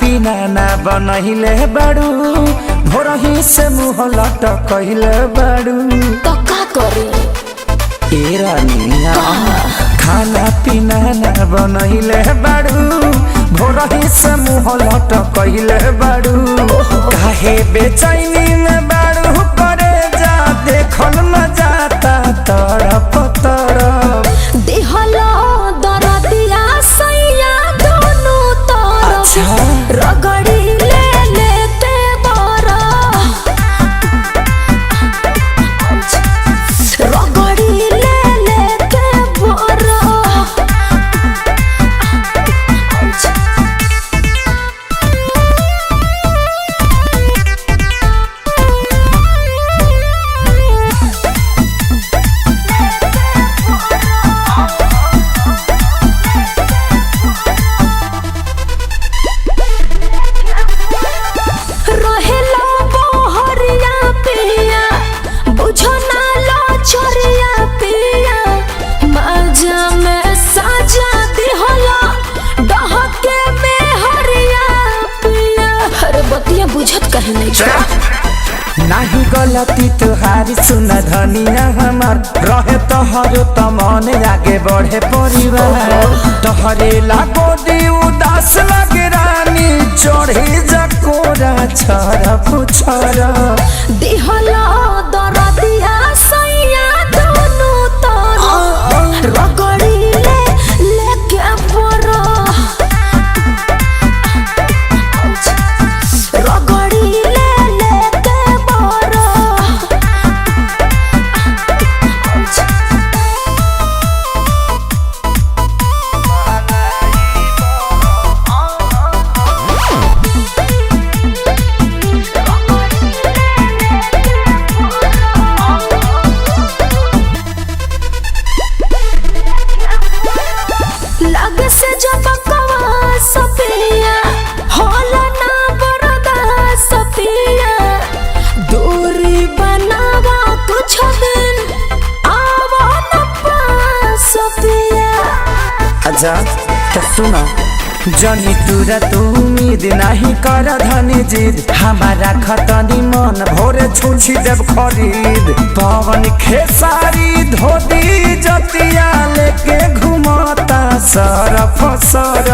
पीना ना बनहिले बाड़ू भोरही से मुँह लटकले बाड़ू तो का करे ए रानिया खाना पीना ना बनहिले बाड़ू भोरही से मुँह लटकले बाड़ू काहे बेचैनी में बाड़ू करे जा देखल न जाता तरफ तरफ देहलो दरदिया सैया दोनों तरफ रगड़ी ले लेते बरा रगड़ी ले लेते बरा बुझत कहे नाही गलती तुहारी सुन धनिया हमार रहे तोहरो त मन आगे बढ़े परिवार तोहरे लागो दी उदास लगे रानी चढ़े जकोरा छरा पुछरा दिहला दरदिया सैया दोनों तरफ रगड़ी ले लेके बरा रगड़ी ले लेके बरा लग से जब कवा सपिया होला ना बरदा सपिया दूरी बनावा कुछ दिन आवा न पास सपिया अच्छा तो सुना जनी तुरा तू उम्मीद नहीं कर धनी जिद हमारा खतनी मन भोरे छुछी देव खरीद पवन खेसारी धोती जतिया लेके घुमाता सरफ सर